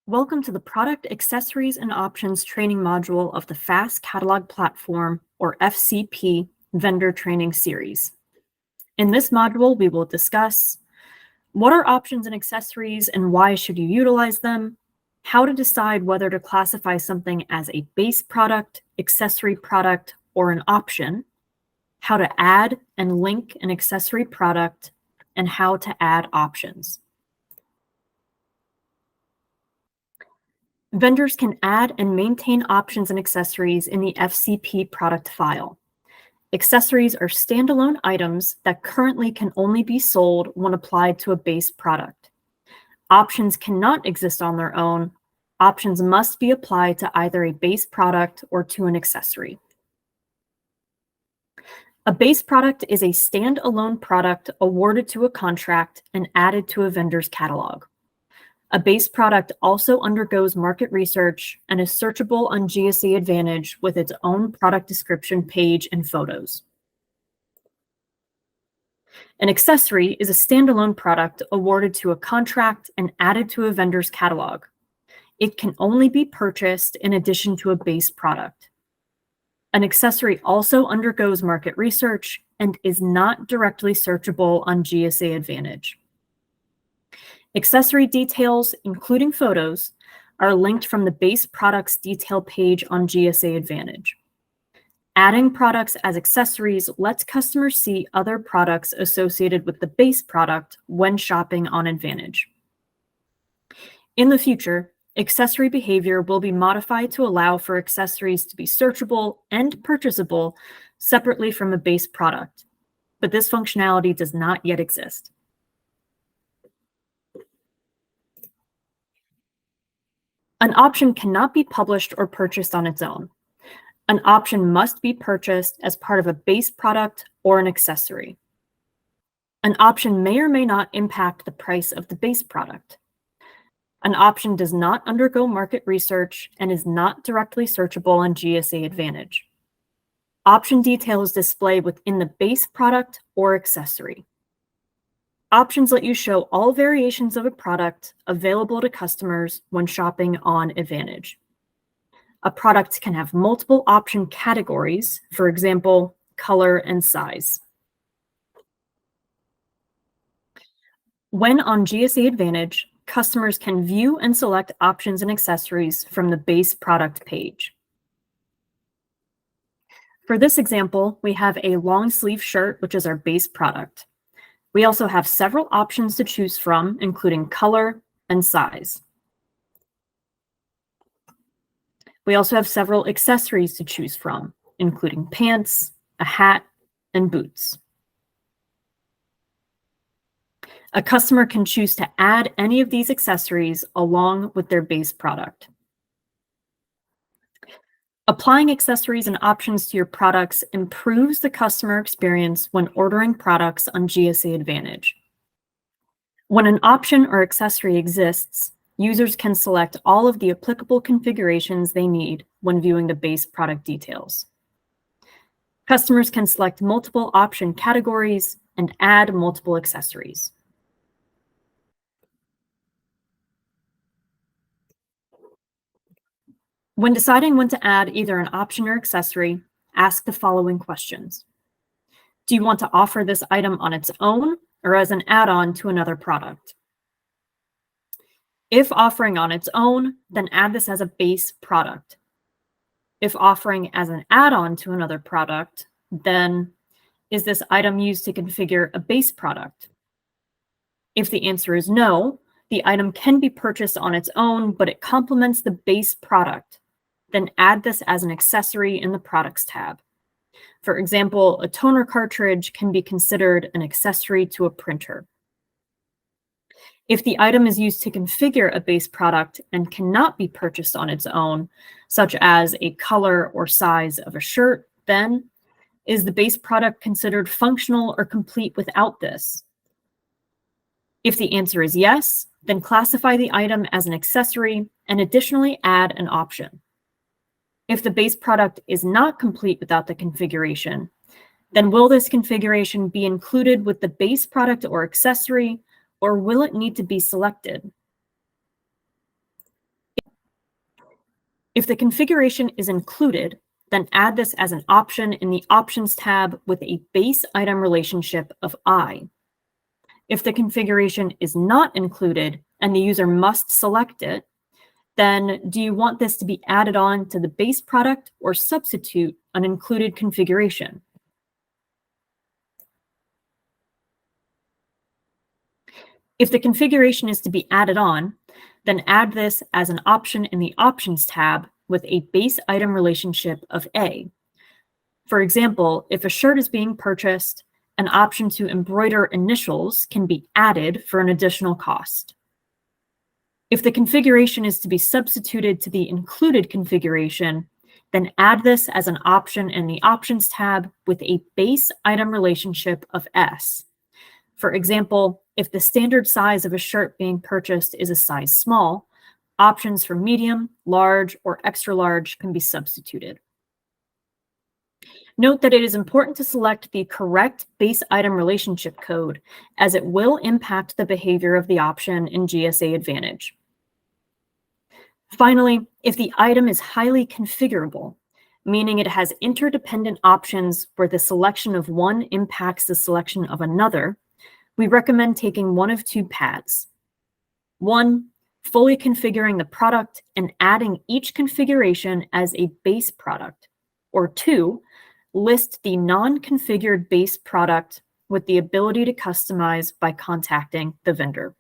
Welcome to the Product Accessories and Options training module of the FAS Catalog Platform, or FCP, vendor training series. In this module, we will discuss what are options and accessories and why should you utilize them, how to decide whether to classify something as a base product, accessory product, or an option, how to add and link an accessory product, and how to add options. Vendors can add and maintain options and accessories in the FCP product file. Accessories are standalone items that currently can only be sold when applied to a base product. Options cannot exist on their own. Options must be applied to either a base product or to an accessory. A base product is a standalone product awarded to a contract and added to a vendor's catalog. A base product also undergoes market research and is searchable on GSA Advantage with its own product description page and photos. An accessory is a standalone product awarded to a contract and added to a vendor's catalog. It can only be purchased in addition to a base product. An accessory also undergoes market research and is not directly searchable on GSA Advantage. Accessory details, including photos, are linked from the base products detail page on GSA Advantage. Adding products as accessories lets customers see other products associated with the base product when shopping on Advantage. In the future, accessory behavior will be modified to allow for accessories to be searchable and purchasable separately from a base product, but this functionality does not yet exist. An option cannot be published or purchased on its own. An option must be purchased as part of a base product or an accessory. An option may or may not impact the price of the base product. An option does not undergo market research and is not directly searchable on GSA Advantage. Option detail is displayed within the base product or accessory. Options let you show all variations of a product available to customers when shopping on Advantage. A product can have multiple option categories, for example, color and size. When on GSA Advantage, customers can view and select options and accessories from the base product page. For this example, we have a long sleeve shirt, which is our base product. We also have several options to choose from, including color and size. We also have several accessories to choose from, including pants, a hat, and boots. A customer can choose to add any of these accessories along with their base product. Applying accessories and options to your products improves the customer experience when ordering products on GSA Advantage. When an option or accessory exists, users can select all of the applicable configurations they need when viewing the base product details. Customers can select multiple option categories and add multiple accessories. When deciding when to add either an option or accessory, ask the following questions. Do you want to offer this item on its own or as an add-on to another product? If offering on its own, then add this as a base product. If offering as an add-on to another product, then is this item used to configure a base product? If the answer is no, the item can be purchased on its own, but it complements the base product. Then add this as an accessory in the Products tab. For example, a toner cartridge can be considered an accessory to a printer. If the item is used to configure a base product and cannot be purchased on its own, such as a color or size of a shirt, then is the base product considered functional or complete without this? If the answer is yes, then classify the item as an accessory and additionally add an option. If the base product is not complete without the configuration, then will this configuration be included with the base product or accessory, or will it need to be selected? If the configuration is included, then add this as an option in the Options tab with a base item relationship of I. If the configuration is not included and the user must select it, then do you want this to be added on to the base product or substitute an included configuration? If the configuration is to be added on, then add this as an option in the Options tab with a base item relationship of A. For example, if a shirt is being purchased, an option to embroider initials can be added for an additional cost. If the configuration is to be substituted to the included configuration, then add this as an option in the Options tab with a base item relationship of S. For example, if the standard size of a shirt being purchased is a size small, options for medium, large, or extra large can be substituted. Note that it is important to select the correct base item relationship code, as it will impact the behavior of the option in GSA Advantage. Finally, if the item is highly configurable, meaning it has interdependent options where the selection of one impacts the selection of another, we recommend taking one of two paths. One, fully configuring the product and adding each configuration as a base product. Or two, list the non-configured base product with the ability to customize by contacting the vendor.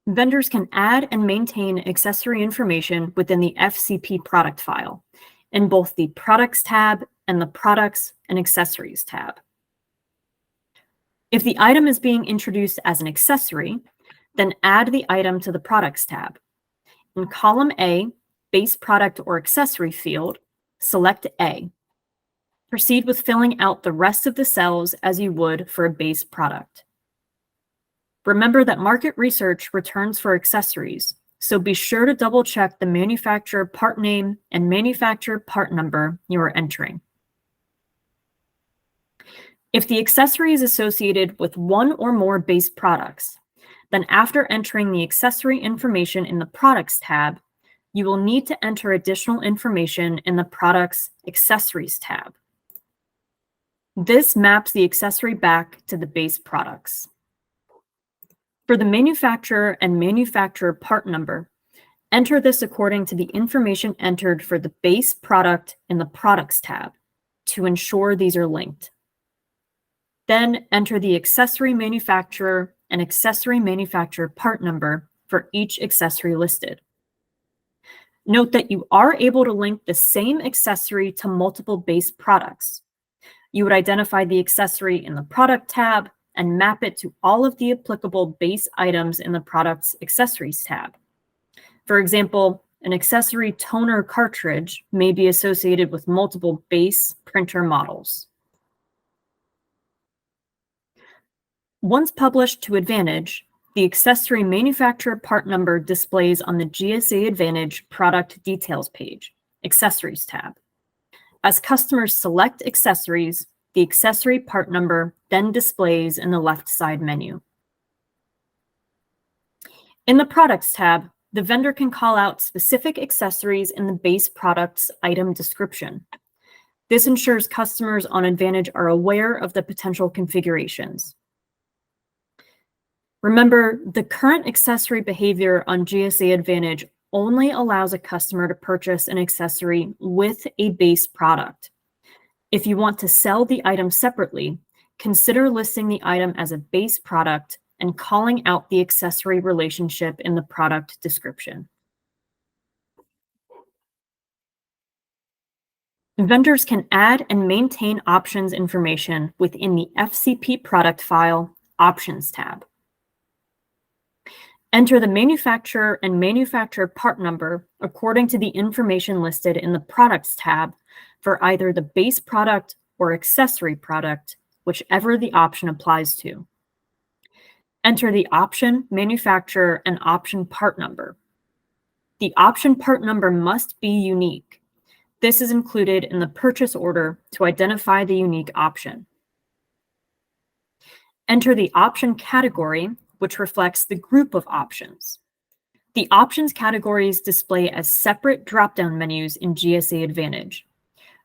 Vendors can add and maintain accessory information within the FCP product file in both the Products tab and the Products and Accessories tab. If the item is being introduced as an accessory, then add the item to the Products tab. In column A, Base Product or Accessory field, select A. Proceed with filling out the rest of the cells as you would for a base product. Remember that market research returns for accessories, so be sure to double-check the manufacturer part name and manufacturer part number you are entering. If the accessory is associated with one or more base products, then after entering the accessory information in the Products tab, you will need to enter additional information in the Products Accessories tab. This maps the accessory back to the base products. For the manufacturer and manufacturer part number, enter this according to the information entered for the base product in the Products tab to ensure these are linked. Then enter the accessory manufacturer and accessory manufacturer part number for each accessory listed. Note that you are able to link the same accessory to multiple base products. You would identify the accessory in the Product tab and map it to all of the applicable base items in the Products Accessories tab. For example, an accessory toner cartridge may be associated with multiple base printer models. Once published to Advantage, the accessory manufacturer part number displays on the GSA Advantage Product Details page, Accessories tab. As customers select accessories, the accessory part number then displays in the left side menu. In the Products tab, the vendor can call out specific accessories in the base product's item description. This ensures customers on Advantage are aware of the potential configurations. Remember, the current accessory behavior on GSA Advantage only allows a customer to purchase an accessory with a base product. If you want to sell the item separately, consider listing the item as a base product and calling out the accessory relationship in the product description. Vendors can add and maintain options information within the FCP product file Options tab. Enter the manufacturer and manufacturer part number according to the information listed in the Products tab for either the base product or accessory product, whichever the option applies to. Enter the option, manufacturer, and option part number. The option part number must be unique. This is included in the purchase order to identify the unique option. Enter the option category, which reflects the group of options. The options categories display as separate drop-down menus in GSA Advantage.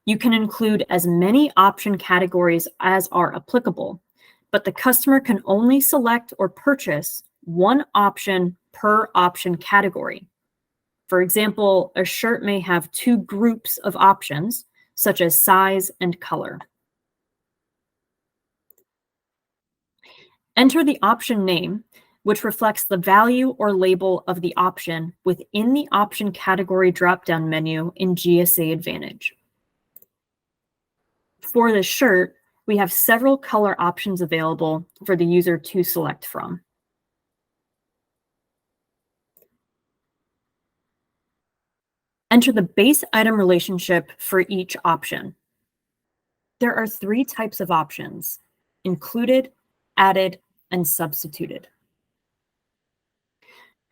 You can include as many option categories as are applicable, but the customer can only select or purchase one option per option category. For example, a shirt may have two groups of options, such as size and color. Enter the option name, which reflects the value or label of the option within the option category drop-down menu in GSA Advantage. For the shirt, we have several color options available for the user to select from. Enter the base item relationship for each option. There are three types of options: included, added, and substituted.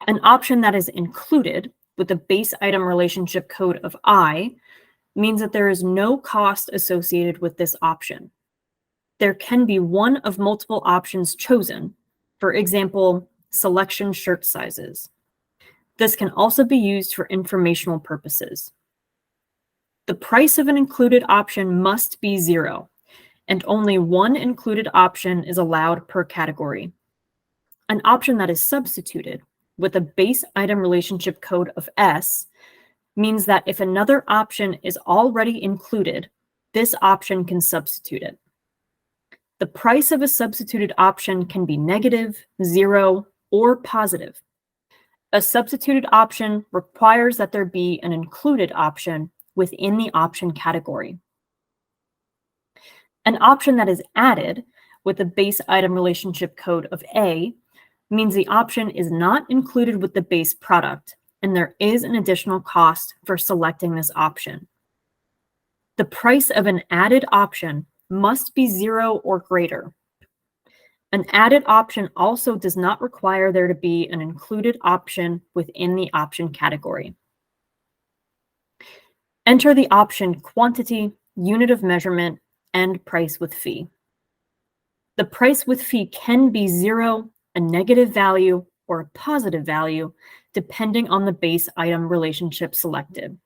An option that is included with the base item relationship code of I means that there is no cost associated with this option. There can be one of multiple options chosen, for example, selection shirt sizes. This can also be used for informational purposes. The price of an included option must be 0, and only one included option is allowed per category. An option that is substituted with a base item relationship code of S means that if another option is already included, this option can substitute it. The price of a substituted option can be negative, 0, or positive. A substituted option requires that there be an included option within the option category. An option that is added with the base item relationship code of A means the option is not included with the base product, and there is an additional cost for selecting this option. The price of an added option must be 0 or greater. An added option also does not require there to be an included option within the option category. Enter the option quantity, unit of measurement, and price with fee. The price with fee can be 0, a negative value, or a positive value, depending on the base item relationship selected.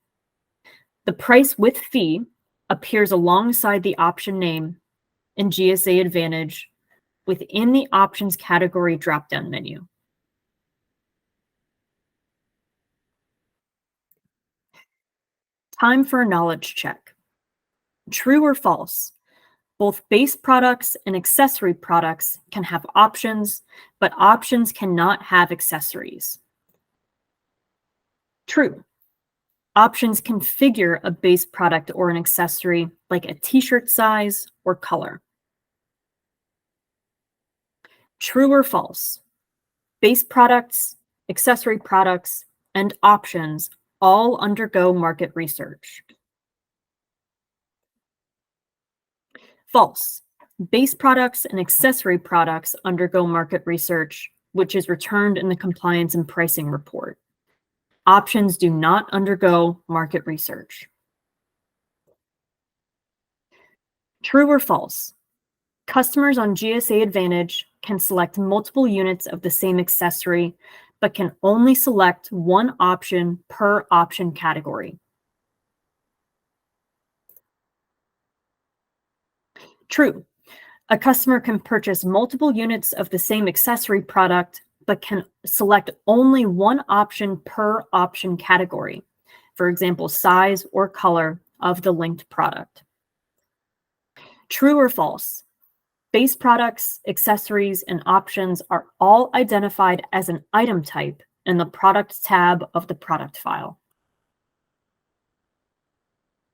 The price with fee appears alongside the option name in GSA Advantage within the options category drop-down menu. Time for a knowledge check. True or false? Both base products and accessory products can have options, but options cannot have accessories. True. Options configure a base product or an accessory, like a t-shirt size or color. True or false? Base products, accessory products, and options all undergo market research. False. Base products and accessory products undergo market research, which is returned in the compliance and pricing report. Options do not undergo market research. True or false? Customers on GSA Advantage can select multiple units of the same accessory, but can only select one option per option category. True. A customer can purchase multiple units of the same accessory product, but can select only one option per option category, for example, size or color of the linked product. True or false? Base products, accessories, and options are all identified as an item type in the Product tab of the product file.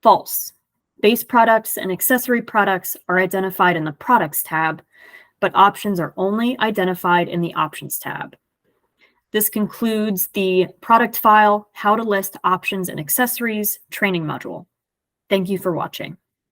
False. Base products and accessory products are identified in the Products tab, but options are only identified in the Options tab. This concludes the product file, How to List Options and Accessories training module. Thank you for watching.